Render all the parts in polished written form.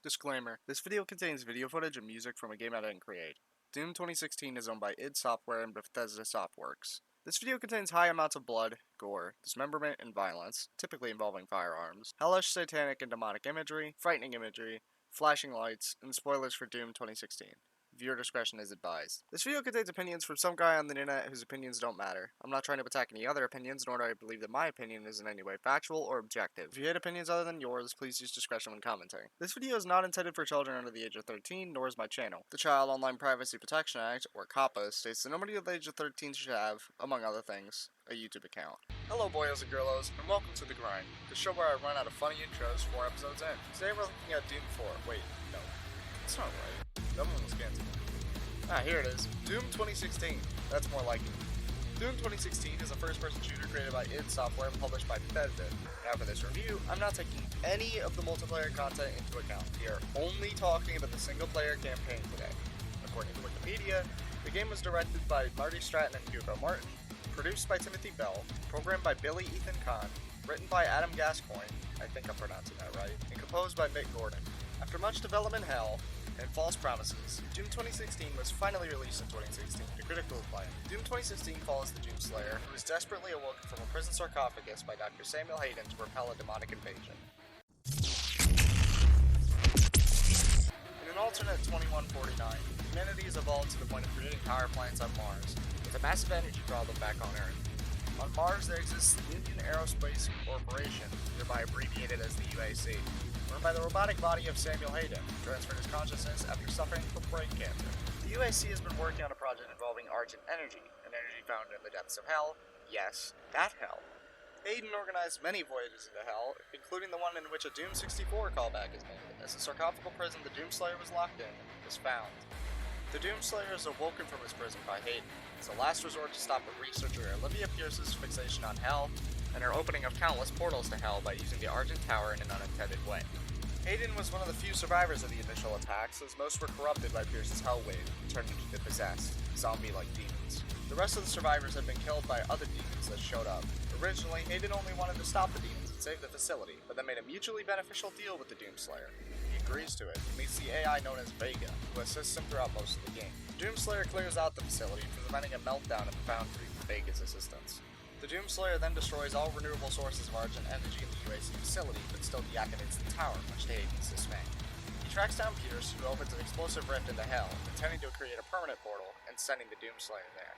Disclaimer: this video contains video footage and music from a game I didn't create. Doom 2016 is owned by id Software and Bethesda Softworks. This video contains high amounts of blood, gore, dismemberment, and violence, typically involving firearms, hellish satanic and demonic imagery, frightening imagery, flashing lights, and spoilers for Doom 2016. Viewer discretion is advised. This video contains opinions from some guy on the internet whose opinions don't matter. I'm not trying to attack any other opinions, nor do I believe that my opinion is in any way factual or objective. If you hate opinions other than yours, please use discretion when commenting. This video is not intended for children under the age of 13, nor is my channel. The Child Online Privacy Protection Act, or COPPA, states that nobody of the age of 13 should have, among other things, a YouTube account. Hello boyos and girlos, and welcome to The Grind, the show where I run out of funny intros 4 episodes in. Today we're looking at Doom 4. Wait, no. That's not right. That one was canceled. Here it is. Doom 2016. That's more like it. Doom 2016 is a first-person shooter created by id Software and published by Bethesda. Now for this review, I'm not taking any of the multiplayer content into account. We are only talking about the single-player campaign today. According to Wikipedia, the game was directed by Marty Stratton and Hugo Martin, produced by Timothy Bell, programmed by Billy Ethan Kahn, written by Adam Gascoigne, I think I'm pronouncing that right, and composed by Mick Gordon. After much development hell and false promises, Doom 2016 was finally released in 2016 to critical acclaim. Doom 2016 follows the Doom Slayer, who is desperately awoken from a prison sarcophagus by Dr. Samuel Hayden to repel a demonic invasion. In an alternate 2149, humanity has evolved to the point of creating power plants on Mars, with a massive energy problem back on Earth. On Mars, there exists the Union Aerospace Corporation, hereby abbreviated as the UAC, run by the robotic body of Samuel Hayden, who transferred his consciousness after suffering from brain cancer. The UAC has been working on a project involving Argent energy, an energy found in the depths of hell. Yes, that hell. Hayden organized many voyages into hell, including the one in which a Doom 64 callback is made, as the sarcophagal prison the Doom Slayer was locked in was found. The Doom Slayer is awoken from his prison by Hayden. It's a last resort to stop the researcher Olivia Pierce's fixation on hell, and her opening of countless portals to hell by using the Argent Tower in an unintended way. Hayden was one of the few survivors of the initial attacks, as most were corrupted by Pierce's hell wave, turning into possessed, zombie-like demons. The rest of the survivors had been killed by other demons that showed up. Originally, Hayden only wanted to stop the demons and save the facility, but then made a mutually beneficial deal with the Doom Slayer. He agrees to it and meets the AI known as Vega, who assists him throughout most of the game. Doom Slayer clears out the facility, preventing a meltdown at the Foundry with Vega's assistance. The Doom Slayer then destroys all renewable sources of Argent energy in the UAC facility, but still deactivates the tower, much to Hayden's dismay. He tracks down Pierce, who opens an explosive rift into hell, intending to create a permanent portal, and sending the Doom Slayer there.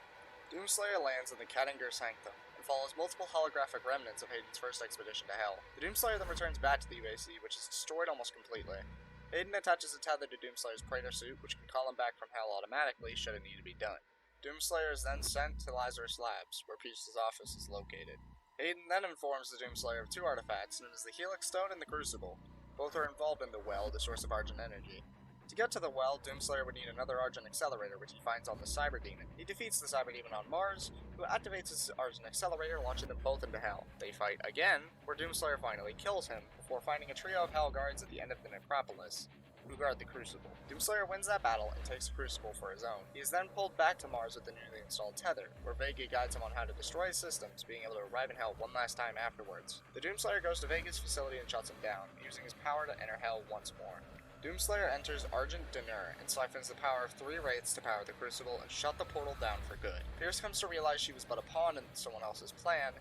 Doom Slayer lands in the Kadinger Sanctum, and follows multiple holographic remnants of Hayden's first expedition to hell. The Doom Slayer then returns back to the UAC, which is destroyed almost completely. Hayden attaches a tether to Doom Slayer's Praetor suit, which can call him back from hell automatically should it need to be done. Doom Slayer is then sent to Lazarus Labs, where Pierce's office is located. Hayden then informs the Doom Slayer of 2 artifacts, known as the Helix Stone and the Crucible. Both are involved in the Well, the source of Argent energy. To get to the Well, Doom Slayer would need another Argent Accelerator, which he finds on the Cyber Demon. He defeats the Cyber Demon on Mars, who activates his Argent Accelerator, launching them both into Hell. They fight again, where Doom Slayer finally kills him, before finding a trio of Hell Guards at the end of the Necropolis, who guard the Crucible. Doom Slayer wins that battle and takes the Crucible for his own. He is then pulled back to Mars with the newly installed tether, where Vega guides him on how to destroy his systems, being able to arrive in Hell one last time afterwards. The Doom Slayer goes to Vega's facility and shuts him down, using his power to enter Hell once more. Doom Slayer enters Argent Dinner and siphons the power of 3 wraiths to power the Crucible and shut the portal down for good. Pierce comes to realize she was but a pawn in someone else's plan,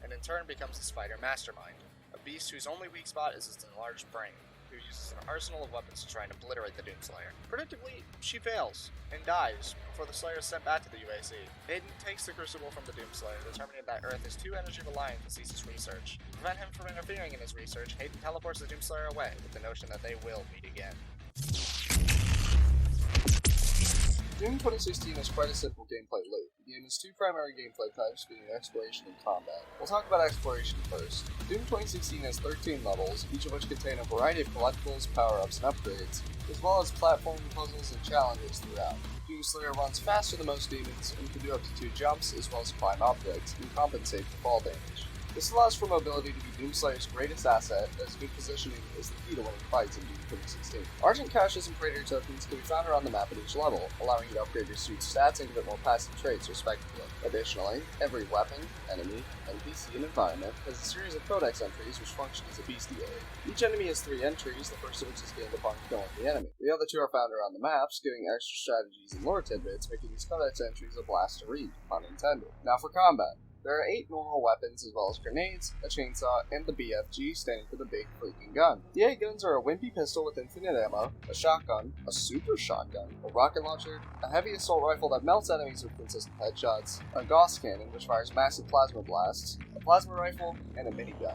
and in turn becomes the Spider Mastermind, a beast whose only weak spot is its enlarged brain, who uses an arsenal of weapons to try and obliterate the Doom Slayer. Predictably, she fails, and dies, before the Slayer is sent back to the UAC. Hayden takes the Crucible from the Doom Slayer, determining that Earth is too energy reliant to cease his research. To prevent him from interfering in his research, Hayden teleports the Doom Slayer away, with the notion that they will meet again. Doom 2016 is quite a simple gameplay loop. The game has 2 primary gameplay types, being exploration and combat. We'll talk about exploration first. Doom 2016 has 13 levels, each of which contain a variety of collectibles, power-ups, and upgrades, as well as platforming puzzles and challenges throughout. Doom Slayer runs faster than most demons, and can do up to 2 jumps, as well as climb objects, and compensate for fall damage. This allows for mobility to be Doomslayer's greatest asset, as good positioning is the key to winning fights in Doom 2016. Argent caches and Praetor tokens can be found around the map at each level, allowing you to upgrade your suit's stats and give it more passive traits respectively. Additionally, every weapon, enemy, NPC, and environment has a series of codex entries which function as a bestiary. Each enemy has 3 entries, the first of which is gained upon killing the enemy. The other 2 are found around the maps, giving extra strategies and lore tidbits, making these codex entries a blast to read, pun intended. Now for combat. There are 8 normal weapons as well as grenades, a chainsaw, and the BFG standing for the big freaking gun. The 8 guns are a wimpy pistol with infinite ammo, a shotgun, a super shotgun, a rocket launcher, a heavy assault rifle that melts enemies with consistent headshots, a Gauss cannon which fires massive plasma blasts, a plasma rifle, and a minigun.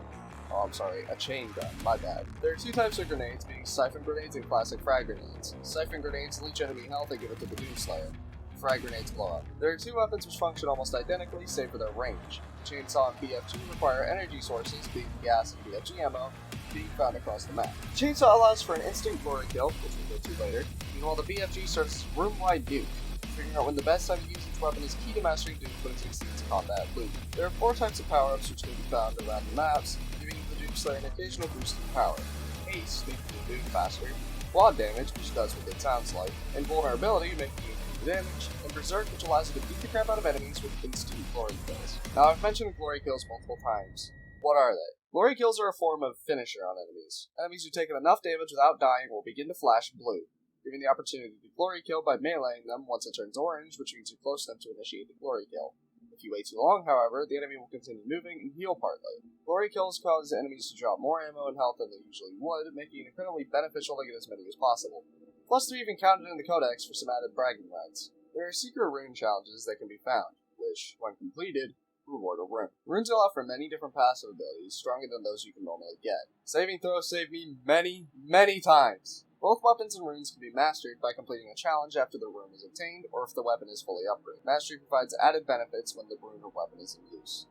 Oh, I'm sorry, a chain gun, my bad. There are 2 types of grenades, being siphon grenades and classic frag grenades. Siphon grenades leech enemy health and give it to the Doomslayer. Frag grenades blow up. There are 2 weapons which function almost identically, save for their range. Chainsaw and BFG require energy sources, being gas and BFG ammo, being found across the map. Chainsaw allows for an instant glory kill, which we'll go to later, meanwhile the BFG serves as room-wide nuke. Figuring out when the best time to use each weapon is key to mastering Doom 2016's combat loop. There are 4 types of power-ups which can be found around the maps, giving the Doomslayer an occasional boost in power. Haste, making the Doom faster, quad damage, which does what it sounds like, and vulnerability, making you damage, and Berserk, which allows you to beat the crap out of enemies with instant glory kills. Now, I've mentioned glory kills multiple times. What are they? Glory kills are a form of finisher on enemies. Enemies who take enough damage without dying will begin to flash blue, giving the opportunity to glory kill by meleeing them once it turns orange, which means you're close enough to initiate the glory kill. If you wait too long, however, the enemy will continue moving and heal partly. Glory kills cause enemies to drop more ammo and health than they usually would, making it incredibly beneficial to get as many as possible. Plus, they're even counted in the codex for some added bragging rights. There are secret rune challenges that can be found, which, when completed, reward a rune. Runes allow for many different passive abilities, stronger than those you can normally get. Saving throws saved me many times. Both weapons and runes can be mastered by completing a challenge after the rune is obtained, or if the weapon is fully upgraded. Mastery provides added benefits when the rune or weapon is in use.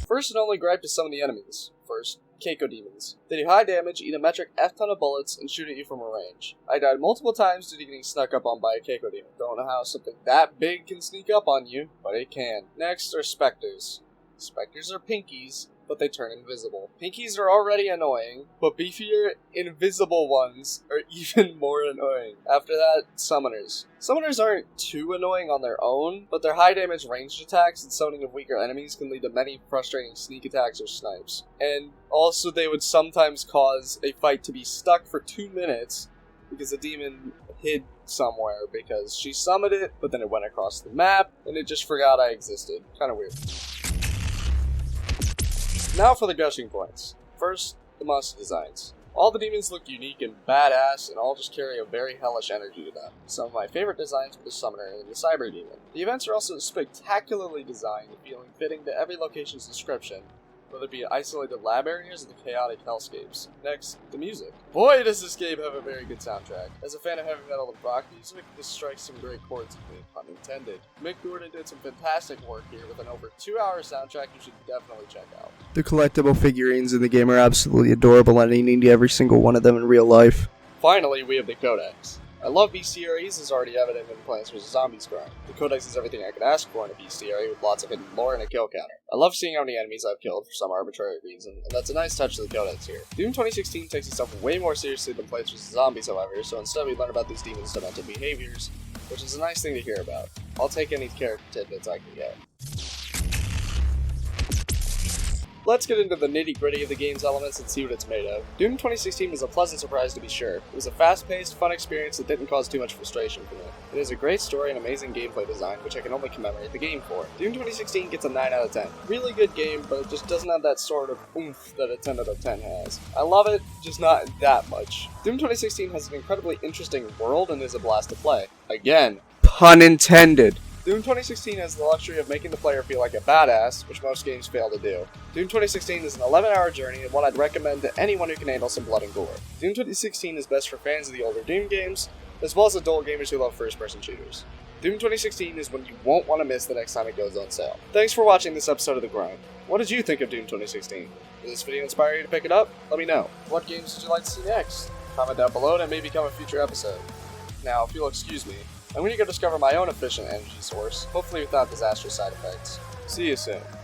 First and only gripe to some of the enemies. First, Keiko demons. They do high damage, eat a metric F-ton of bullets, and shoot at you from a range. I died multiple times due to getting snuck up on by a Keiko demon. Don't know how something that big can sneak up on you, but it can. Next are Spectres. Spectres are pinkies, but they turn invisible. Pinkies are already annoying, but beefier, invisible ones are even more annoying. After that, Summoners. Summoners aren't too annoying on their own, but their high damage ranged attacks and summoning of weaker enemies can lead to many frustrating sneak attacks or snipes. And also they would sometimes cause a fight to be stuck for 2 minutes because the demon hid somewhere because she summoned it, but then it went across the map and it just forgot I existed. Kinda weird. Now for the Gushing Points. First, the monster designs. All the demons look unique and badass, and all just carry a very hellish energy to them. Some of my favorite designs were the Summoner and the Cyber Demon. The events are also spectacularly designed, feeling fitting to every location's description, whether it be isolated lab areas or the chaotic hellscapes. Next, the music. Boy, does this game have a very good soundtrack. As a fan of heavy metal and rock music, this strikes some great chords with me, pun intended. Mick Gordon did some fantastic work here with an over 2-hour soundtrack you should definitely check out. The collectible figurines in the game are absolutely adorable, and I need every single one of them in real life. Finally, we have the Codex. I love bestiaries, as already evident in Plants vs. Zombies grind. The Codex is everything I could ask for in a bestiary, with lots of hidden lore and a kill counter. I love seeing how many enemies I've killed for some arbitrary reason, and that's a nice touch to the Codex here. Doom 2016 takes itself way more seriously than Plants vs. Zombies, however, so instead we learn about these demons' demented behaviors, which is a nice thing to hear about. I'll take any character tidbits I can get. Let's get into the nitty-gritty of the game's elements and see what it's made of. Doom 2016 was a pleasant surprise to be sure. It was a fast-paced, fun experience that didn't cause too much frustration for me. It is a great story and amazing gameplay design, which I can only commemorate the game for. Doom 2016 gets a 9 out of 10. Really good game, but it just doesn't have that sort of oomph that a 10 out of 10 has. I love it, just not that much. Doom 2016 has an incredibly interesting world and is a blast to play. Again, Pun intended. Doom 2016 has the luxury of making the player feel like a badass, which most games fail to do. Doom 2016 is an 11-hour journey and one I'd recommend to anyone who can handle some blood and gore. Doom 2016 is best for fans of the older Doom games, as well as adult gamers who love first-person shooters. Doom 2016 is one you won't want to miss the next time it goes on sale. Thanks for watching this episode of The Grind. What did you think of Doom 2016? Did this video inspire you to pick it up? Let me know. What games would you like to see next? Comment down below and it may become a future episode. Now, if you'll excuse me, I'm going to go discover my own efficient energy source, hopefully without disastrous side effects. See you soon.